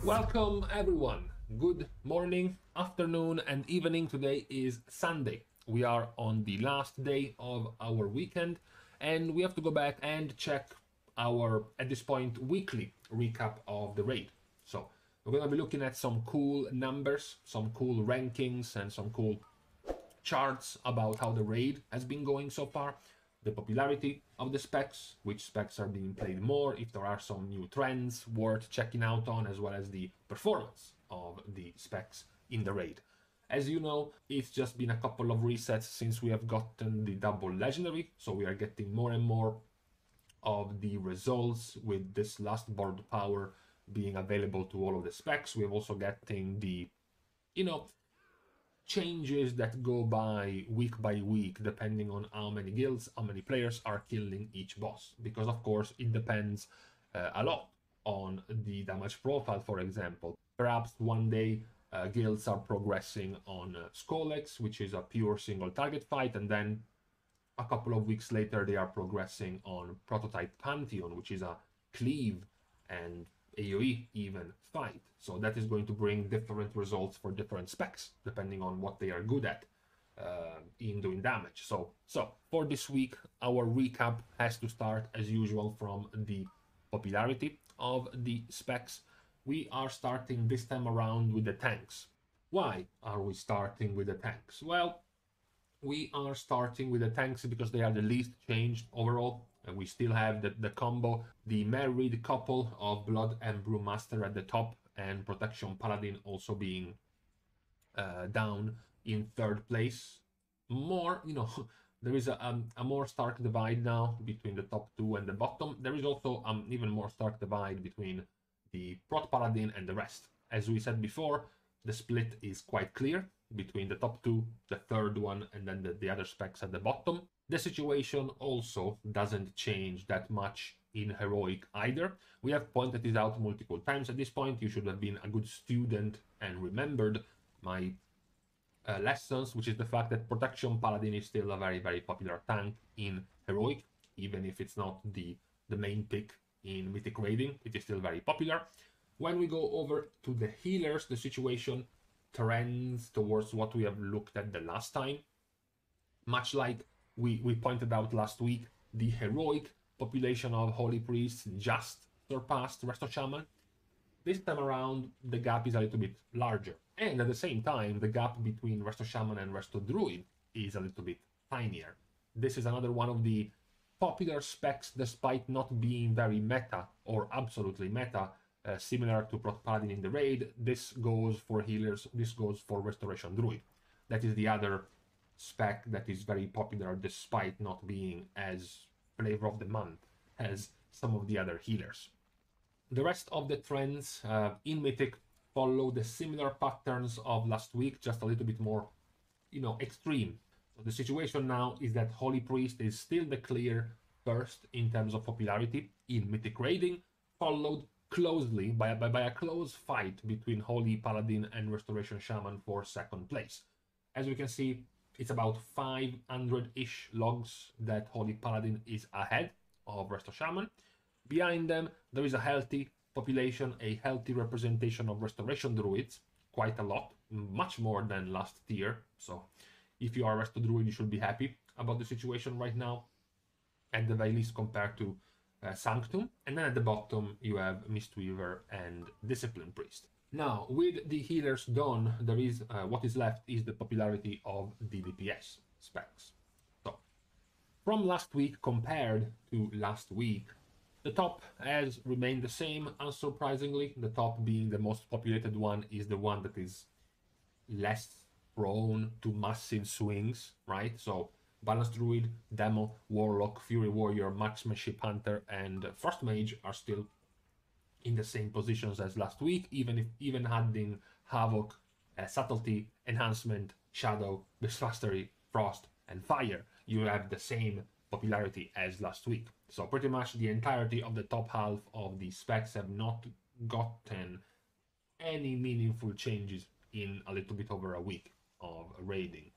Welcome everyone. Good morning, afternoon and evening. Today is Sunday. We are on the last day of our weekend and we have to go back and check our, at this point, weekly recap of the raid. So we're going to be looking at some cool numbers, some cool rankings and some cool charts about how the raid has been going so far, the popularity of the specs, which specs are being played more, if there are some new trends worth checking out on, as well as the performance of the specs in the raid. As you know, it's just been a couple of resets since we have gotten the double legendary, so we are getting more and more of the results with this last borrowed power being available to all of the specs. We're also getting the, changes that go by week depending on how many guilds, how many players are killing each boss, because of course it depends a lot on the damage profile. For example, perhaps one day guilds are progressing on Skolex, which is a pure single target fight, and then a couple of weeks later they are progressing on Prototype Pantheon, which is a cleave and AoE even fight. So that is going to bring different results for different specs depending on what they are good at in doing damage. So for this week, our recap has to start as usual from the popularity of the specs. We are starting this time around with the tanks. Why are we starting with the tanks? Well, we are starting with the tanks because they are the least changed overall. And we still have the combo, the married couple of Blood and Brewmaster at the top, and Protection Paladin also being down in third place. More, there is a more stark divide now between the top two and the bottom. There is also even more stark divide between the Prot Paladin and the rest. As we said before, the split is quite clear between the top two, the third one, and then the other specs at the bottom. The situation also doesn't change that much in Heroic either. We have pointed this out multiple times at this point. You should have been a good student and remembered my lessons, which is the fact that Protection Paladin is still a very, very popular tank in Heroic, even if it's not the main pick in Mythic Raiding. It is still very popular. When we go over to the healers, the situation trends towards what we have looked at the last time. Much like we pointed out last week, the heroic population of Holy Priests just surpassed Resto Shaman. This time around, the gap is a little bit larger. And at the same time, the gap between Resto Shaman and Resto Druid is a little bit tinier. This is another one of the popular specs, despite not being very meta or absolutely meta, similar to Prot Paladin in the raid. This goes for healers, this goes for Restoration Druid. That is the other spec that is very popular despite not being as flavor of the month as some of the other healers. The rest of the trends in Mythic follow the similar patterns of last week, just a little bit more, extreme. So the situation now is that Holy Priest is still the clear first in terms of popularity in Mythic Raiding, followed closely by a close fight between Holy Paladin and Restoration Shaman for second place. As we can see, it's about 500-ish logs that Holy Paladin is ahead of Resto Shaman. Behind them, there is a healthy population, a healthy representation of Restoration Druids, quite a lot, much more than last tier. So if you are a Resto Druid, you should be happy about the situation right now, at the very least compared to Sanctum. And then at the bottom, you have Mistweaver and Discipline Priest. Now, with the healers done, there is what is left is the popularity of the DPS specs. So, from last week compared to last week, the top has remained the same, unsurprisingly. The top being the most populated one is the one that is less prone to massive swings, right? So, Balanced Druid, Demo, Warlock, Fury Warrior, Marksmanship Hunter, and Frost Mage are still in the same positions as last week, even adding Havoc, Subtlety, Enhancement, Shadow, Beast Mastery, Frost, and Fire. You have the same popularity as last week. So pretty much the entirety of the top half of the specs have not gotten any meaningful changes in a little bit over a week of raiding.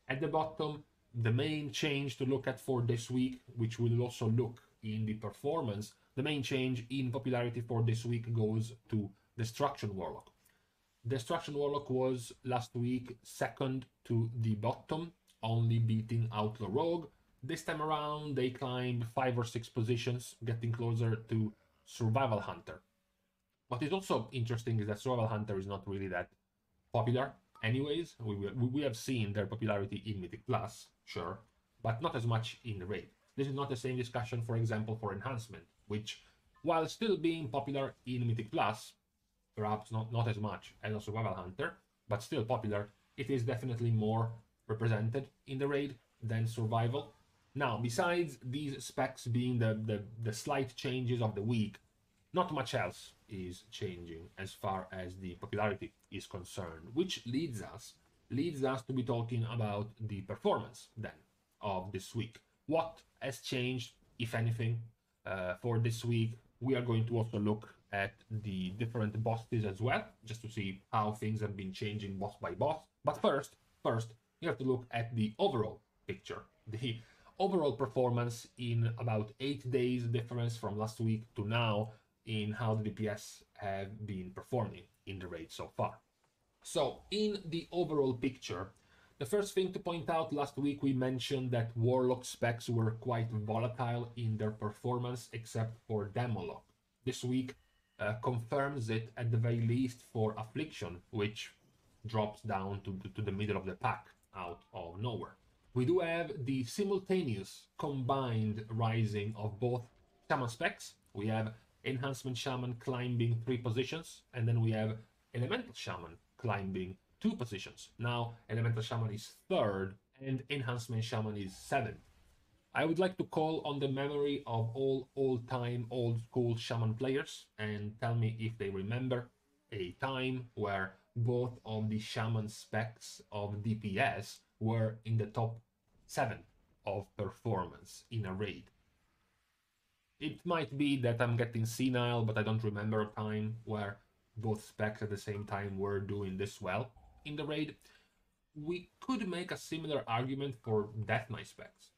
At the bottom, the main change to look at for this week, which will also look in the performance, the main change in popularity for this week goes to Destruction Warlock. Destruction Warlock was last week second to the bottom, only beating Outlaw Rogue. This time around, they climbed 5 or 6 positions, getting closer to Survival Hunter. What is also interesting is that Survival Hunter is not really that popular anyways. We have seen their popularity in Mythic Plus, sure, but not as much in the raid. This is not the same discussion, for example, for Enhancement, which, while still being popular in Mythic Plus, perhaps not as much as a Survival Hunter, but still popular, it is definitely more represented in the raid than Survival. Now, besides these specs being the slight changes of the week, not much else is changing as far as the popularity is concerned, which leads us to be talking about the performance then of this week. What has changed, if anything, for this week? We are going to also look at the different bosses as well, just to see how things have been changing boss by boss. But first, you have to look at the overall picture, the overall performance in about 8 days difference from last week to now in how the DPS have been performing in the raid so far. So in the overall picture, the first thing to point out, last week we mentioned that Warlock specs were quite volatile in their performance except for Demolock. This week confirms it at the very least for Affliction, which drops down to the middle of the pack out of nowhere. We do have the simultaneous combined rising of both Shaman specs. We have Enhancement Shaman climbing 3 positions, and then we have Elemental Shaman climbing 2 positions. Now, Elemental Shaman is 3rd, and Enhancement Shaman is 7th. I would like to call on the memory of all old-time, old-school Shaman players and tell me if they remember a time where both of the Shaman specs of DPS were in the top 7 of performance in a raid. It might be that I'm getting senile, but I don't remember a time where both specs at the same time were doing this well in the raid. We could make a similar argument for Death Knight specs.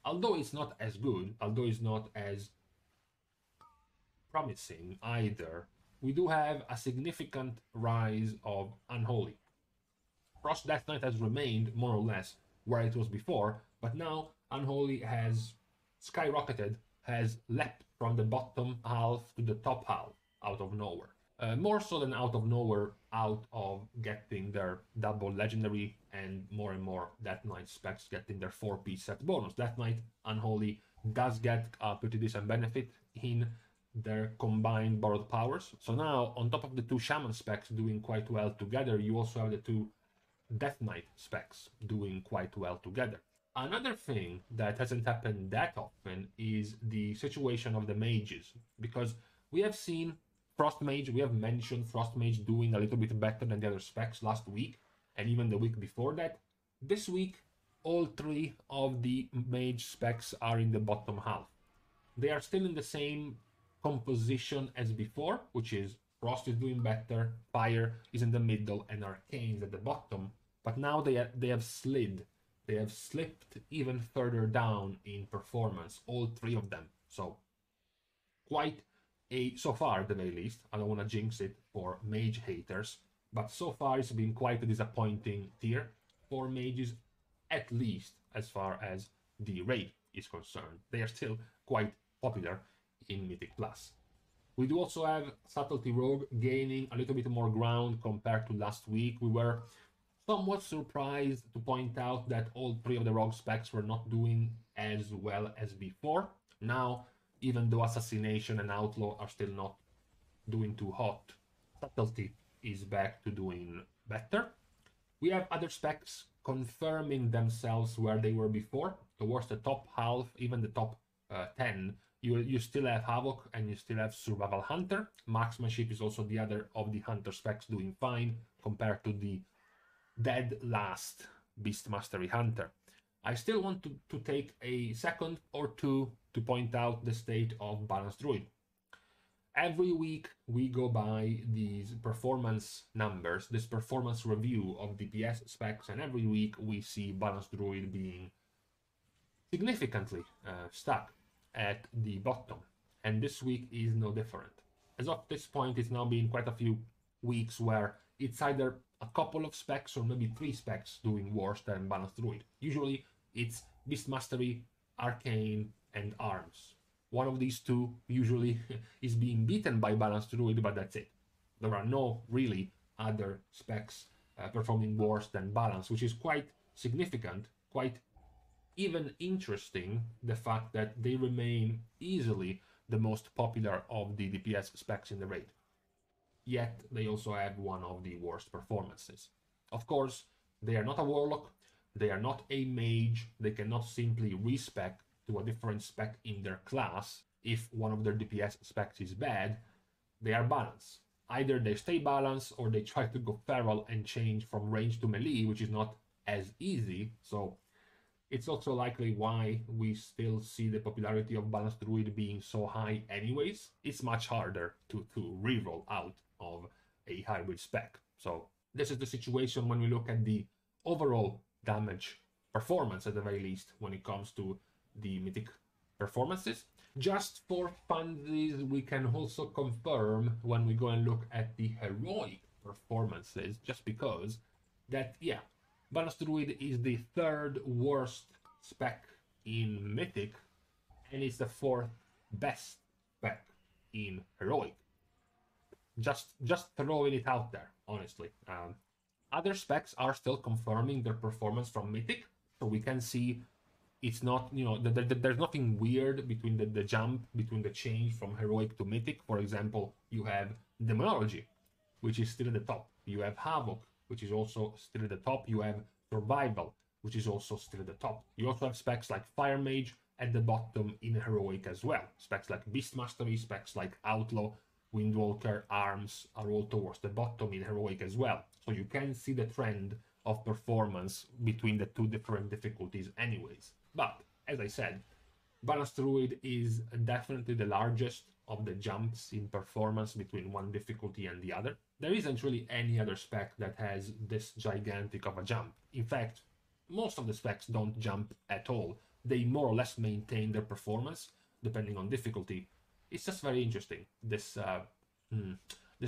Although it's not as good, although it's not as promising either, we do have a significant rise of Unholy. Frost Death Knight has remained more or less where it was before, but now Unholy has skyrocketed, has leapt from the bottom half to the top half out of nowhere. More so than out of nowhere, out of getting their double legendary and more Death Knight specs getting their 4-piece set bonus. Death Knight Unholy does get a pretty decent benefit in their combined borrowed powers. So now, on top of the 2 Shaman specs doing quite well together, you also have the 2 Death Knight specs doing quite well together. Another thing that hasn't happened that often is the situation of the mages, because we have seen Frost Mage, we have mentioned Frost Mage doing a little bit better than the other specs last week, and even the week before that. This week, all 3 of the Mage specs are in the bottom half. They are still in the same composition as before, which is Frost is doing better, Fire is in the middle, and Arcane is at the bottom. But now they have slid. They have slipped even further down in performance, all 3 of them. So, quite so far at the very least, I don't want to jinx it for mage haters, but so far it's been quite a disappointing tier for mages, at least as far as the raid is concerned. They are still quite popular in Mythic Plus. We do also have Subtlety Rogue gaining a little bit more ground compared to last week. We were somewhat surprised to point out that all 3 of the Rogue specs were not doing as well as before. Now, even though Assassination and Outlaw are still not doing too hot, Subtlety is back to doing better. We have other specs confirming themselves where they were before. Towards the top half, even the top 10, you still have Havoc and you still have Survival Hunter. Marksmanship is also the other of the Hunter specs doing fine compared to the Deadliest Beast Mastery Hunter. I still want to take a second or two to point out the state of Balanced Druid. Every week we go by these performance numbers, this performance review of DPS specs, and every week we see Balanced Druid being significantly stuck at the bottom. And this week is no different. as of this point, it's now been quite a few weeks where it's either a couple of specs or maybe 3 specs doing worse than Balanced Druid. Usually it's Beast Mastery, Arcane, and Arms. One of these two usually is being beaten by Balanced Druid, but that's it. There are no really other specs performing worse than Balance, which is quite significant, quite even interesting, the fact that they remain easily the most popular of the DPS specs in the raid. Yet they also have one of the worst performances. Of course, they are not a warlock, they are not a mage, they cannot simply respec to a different spec in their class if one of their DPS specs is bad. They are balanced. Either they stay balanced or they try to go feral and change from range to melee, which is not as easy. So it's also likely why we still see the popularity of Balanced Druid being so high anyways. It's much harder to reroll out of a hybrid spec. So this is the situation when we look at the overall damage performance, at the very least, when it comes to the mythic performances. Just for funsies, we can also confirm when we go and look at the heroic performances, just because that, yeah, Balanced Druid is the 3rd worst spec in Mythic, and it's the 4th best spec in Heroic. Just throwing it out there, honestly. Other specs are still confirming their performance from Mythic, so we can see it's not, you know, there's nothing weird between the jump, between the change from Heroic to Mythic. For example, you have Demonology, which is still at the top. You have Havoc, which is also still at the top. You have Survival, which is also still at the top. You also have specs like Fire Mage at the bottom in Heroic as well. Specs like Beast Mastery, specs like Outlaw, Windwalker, Arms are all towards the bottom in Heroic as well. So you can see the trend of performance between the 2 different difficulties anyways. But, as I said, Balanced Druid is definitely the largest of the jumps in performance between one difficulty and the other. There isn't really any other spec that has this gigantic of a jump. In fact, most of the specs don't jump at all. They more or less maintain their performance, depending on difficulty. It's just very interesting, this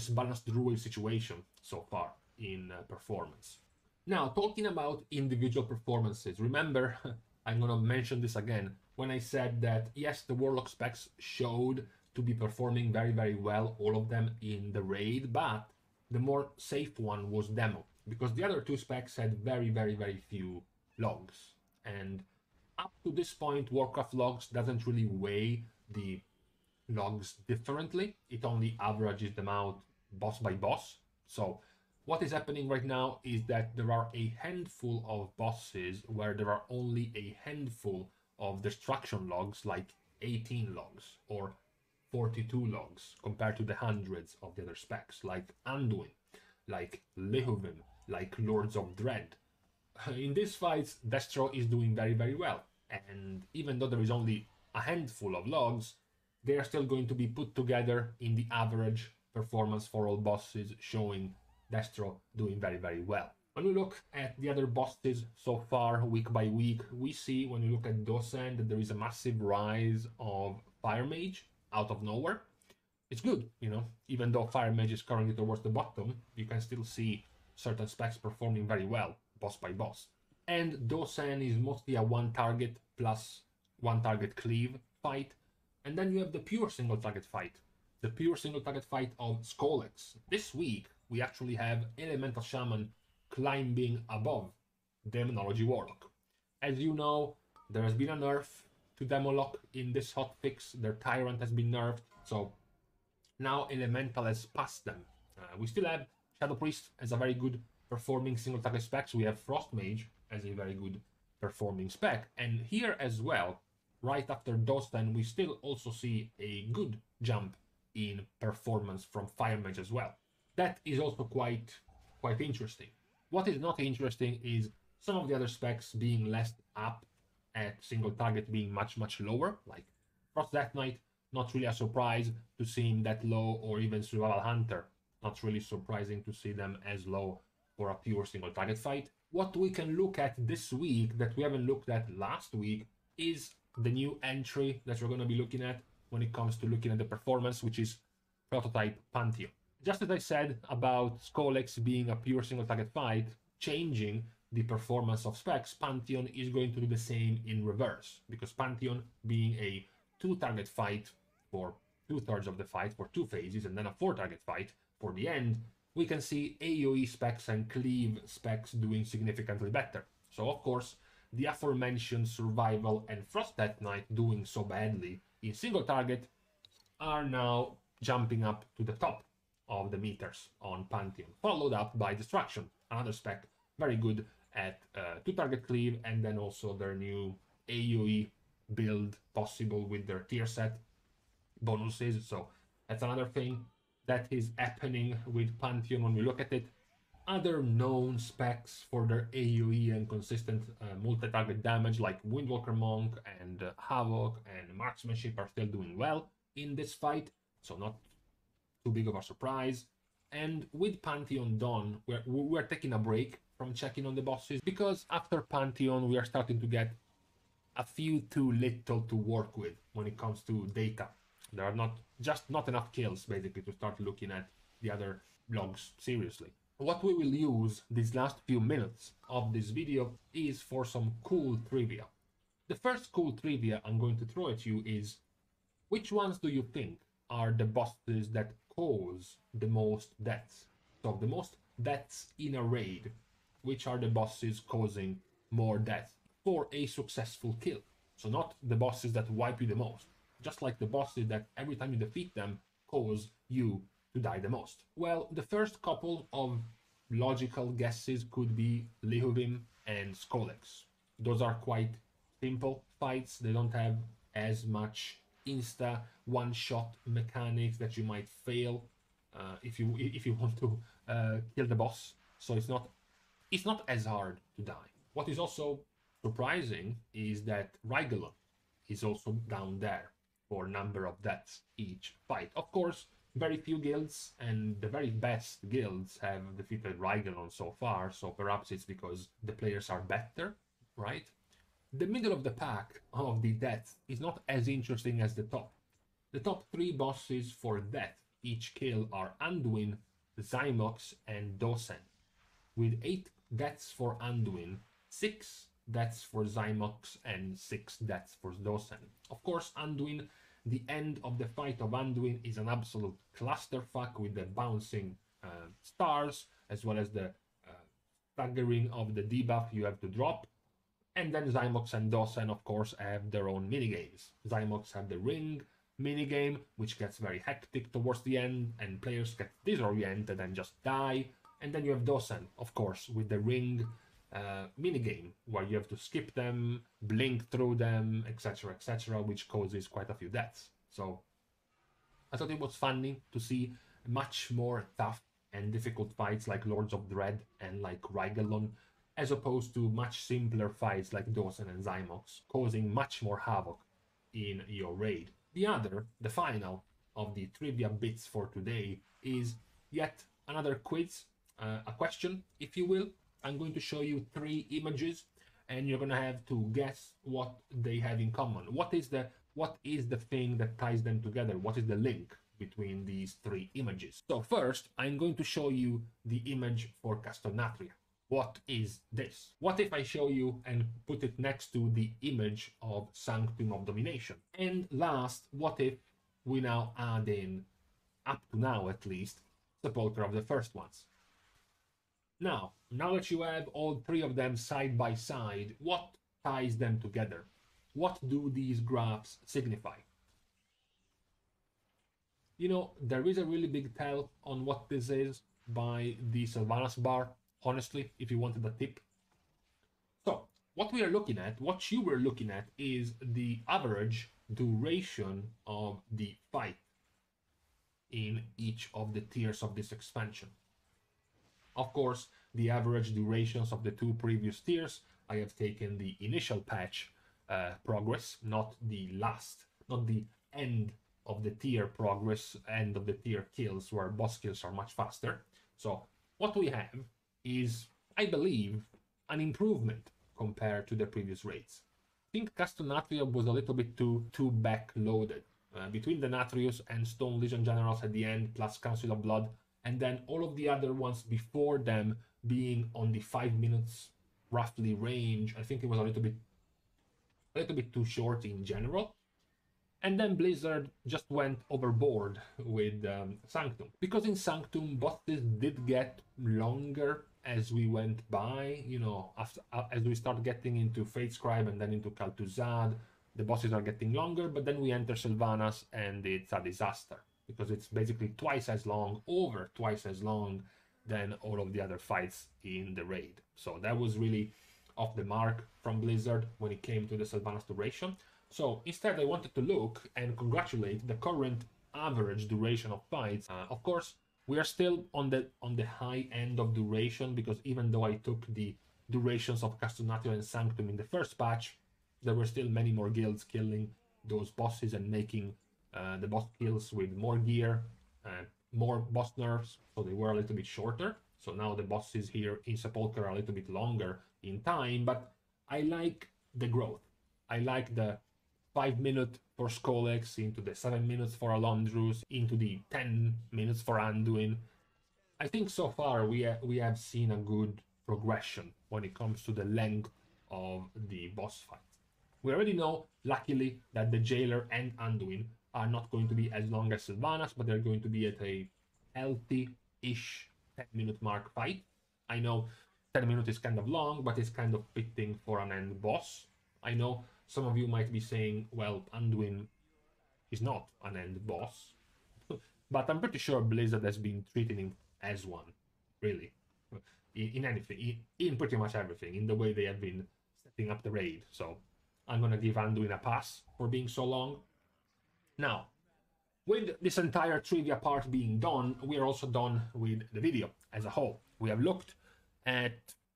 Balanced Druid situation so far in performance. Now, talking about individual performances, remember, I'm gonna mention this again, when I said that, yes, the Warlock specs showed to be performing very, very well, all of them in the raid, but the more safe one was Demo, because the other 2 specs had very, very, very few logs. And up to this point, Warcraft logs doesn't really weigh the logs differently. It only averages them out boss by boss. So what is happening right now is that there are a handful of bosses where there are only a handful of destruction logs, like 18 logs or 42 logs, compared to the hundreds of the other specs, like Anduin, like Lehuvim, like Lords of Dread. In these fights, Destro is doing very, very well, and even though there is only a handful of logs, they are still going to be put together in the average performance for all bosses, showing Destro doing very, very well. When we look at the other bosses so far, week by week, we see when we look at Dosan that there is a massive rise of Fire Mage out of nowhere. It's good, you know, even though Fire Mage is currently towards the bottom, you can still see certain specs performing very well, boss by boss. And Dosan is mostly a 1 target plus 1 target cleave fight. And then you have the pure single target fight. The pure single target fight of Skolex. This week, we actually have Elemental Shaman climbing above Demonology Warlock. As you know, there has been a nerf to Demolock in this hotfix. Their Tyrant has been nerfed, so now Elemental has passed them. We still have Shadow Priest as a very good performing single target spec, so we have Frost Mage as a very good performing spec. And here as well, right after Dosan, we still also see a good jump in performance from Fire Mage as well. That is also quite interesting. What is not interesting is some of the other specs being less up at single target being much, much lower, like Frost Death Knight, not really a surprise to see him that low, or even Survival Hunter, not really surprising to see them as low for a pure single target fight. What we can look at this week that we haven't looked at last week is the new entry that we're going to be looking at when it comes to looking at the performance, which is prototype Pantheon. Just as I said about Skolex being a pure single target fight, changing the performance of specs, Pantheon is going to do the same in reverse, because Pantheon being a 2-target fight for 2/3 of the fight for 2 phases, and then a 4-target fight for the end, we can see AoE specs and cleave specs doing significantly better. So of course, the aforementioned Survival and Frost Death Knight doing so badly in single target are now jumping up to the top of the meters on Pantheon, followed up by Destruction, another spec very good at 2-target cleave, and then also their new AoE build possible with their tier set bonuses. So that's another thing that is happening with Pantheon when we look at it. Other known specs for their AoE and consistent multi-target damage like Windwalker Monk and Havoc and Marksmanship are still doing well in this fight, so not too big of a surprise. And with Pantheon done, we're taking a break from checking on the bosses, because after Pantheon we are starting to get a few too little to work with when it comes to data. There are not enough kills basically to start looking at the other logs seriously. What we will use these last few minutes of this video is for some cool trivia. The first cool trivia I'm going to throw at you is, which ones do you think are the bosses that cause the most deaths? So the most deaths in a raid, which are the bosses causing more deaths for a successful kill? So not the bosses that wipe you the most, just like the bosses that every time you defeat them cause you to die the most. Well, the first couple of logical guesses could be Lihuvim and Skolex. Those are quite simple fights. They don't have as much insta one-shot mechanics that you might fail if you want to kill the boss. So it's not as hard to die. What is also surprising is that Rigelon is also down there for number of deaths each fight. Of course, very few guilds and the very best guilds have defeated Rigelon so far, so perhaps it's because the players are better, right? The middle of the pack of the death is not as interesting as the top. The top 3 bosses for death each kill are Anduin, Zymox, and Dosen, with 8 deaths for Anduin, 6 deaths for Zymox, and 6 deaths for Dosen. Of course, Anduin, the end of the fight of Anduin is an absolute clusterfuck with the bouncing stars, as well as the staggering of the debuff you have to drop. And then Zymox and Dosen, of course, have their own minigames. Zymox have the ring minigame, which gets very hectic towards the end, and players get disoriented and just die. And then you have Dosen, of course, with the ring minigame, where you have to skip them, blink through them, etc., etc., which causes quite a few deaths. So I thought it was funny to see much more tough and difficult fights like Lords of Dread and like Rigelon, as opposed to much simpler fights like Dosen and Zymox, causing much more havoc in your raid. The final of the trivia bits for today is yet another quiz, a question, if you will. I'm going to show you 3 images, and you're going to have to guess what they have in common. What is the thing that ties them together? What is the link between these 3 images? So first, I'm going to show you the image for Castonatria. What is this? What if I show you and put it next to the image of Sanctum of Domination? And last, what if we now add in, up to now at least, Sepulcher of the First Ones? Now that you have all 3 of them side by side, what ties them together? What do these graphs signify? You know, there is a really big tell on what this is by the Sylvanas bar, honestly, if you wanted a tip. So, what you were looking at is the average duration of the fight in each of the tiers of this expansion. Of course, the average durations of the 2 previous tiers, I have taken the initial patch progress, not the end of the tier progress, end of the tier kills, where boss kills are much faster. So what we have is, I believe, an improvement compared to the previous raids. I think Castonatria was a little bit too back-loaded. between the Natrius and Stone Legion Generals at the end, plus Council of Blood, and then all of the other ones before them being on the 5 minutes roughly range. I think it was a little bit too short in general. And then Blizzard just went overboard with Sanctum. Because in Sanctum, bosses did get longer as we went by, you know, as we start getting into Fate Scribe and then into Kaltuzad, the bosses are getting longer, but then we enter Sylvanas and it's a disaster. Because it's basically twice as long, over twice as long than all of the other fights in the raid. So that was really off the mark from Blizzard when it came to the Sylvanas duration. So instead I wanted to look and congratulate the current average duration of fights. Of course, we are still on the high end of duration, because even though I took the durations of Castonato and Sanctum in the first patch, there were still many more guilds killing those bosses and making the boss kills with more gear, more boss nerfs, so they were a little bit shorter. So now the bosses here in Sepulcher are a little bit longer in time, but I like the growth. I like the 5 minutes for Skolex, into the 7 minutes for Alondrus, into the 10 minutes for Anduin. I think so far we have seen a good progression when it comes to the length of the boss fights. We already know, luckily, that the Jailer and Anduin are not going to be as long as Sylvanas, but they're going to be at a healthy-ish 10-minute mark fight. I know 10 minutes is kind of long, but it's kind of fitting for an end boss. I know some of you might be saying, well, Anduin is not an end boss, but I'm pretty sure Blizzard has been treating him as one, really, in anything, in pretty much everything, in the way they have been setting up the raid. So I'm gonna give Anduin a pass for being so long. Now, with this entire trivia part being done, we are also done with the video as a whole. We have looked at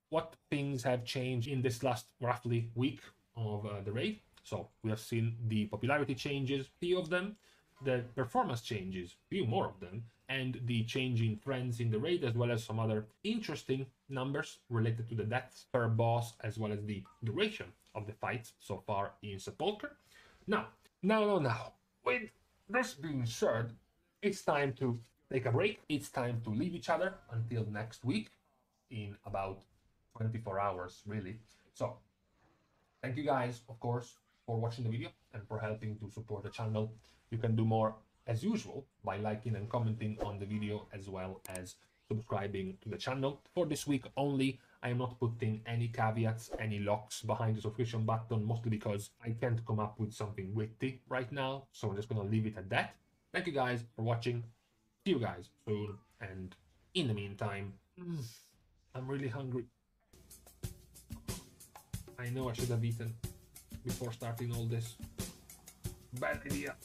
what things have changed in this last roughly week of the raid. So we have seen the popularity changes, few of them, the performance changes, few more of them, and the changing trends in the raid, as well as some other interesting numbers related to the deaths per boss, as well as the duration of the fights so far in Sepulcher. Now, with this being said, it's time to take a break. It's time to leave each other until next week in about 24 hours, really. So thank you guys, of course, for watching the video and for helping to support the channel. You can do more, as usual, by liking and commenting on the video, as well as subscribing to the channel. For this week only, I am not putting any caveats, any locks behind the subscription button, mostly because I can't come up with something witty right now, so I'm just going to leave it at that. Thank you guys for watching. See you guys soon, and in the meantime, I'm really hungry. I know I should have eaten before starting all this. Bad idea.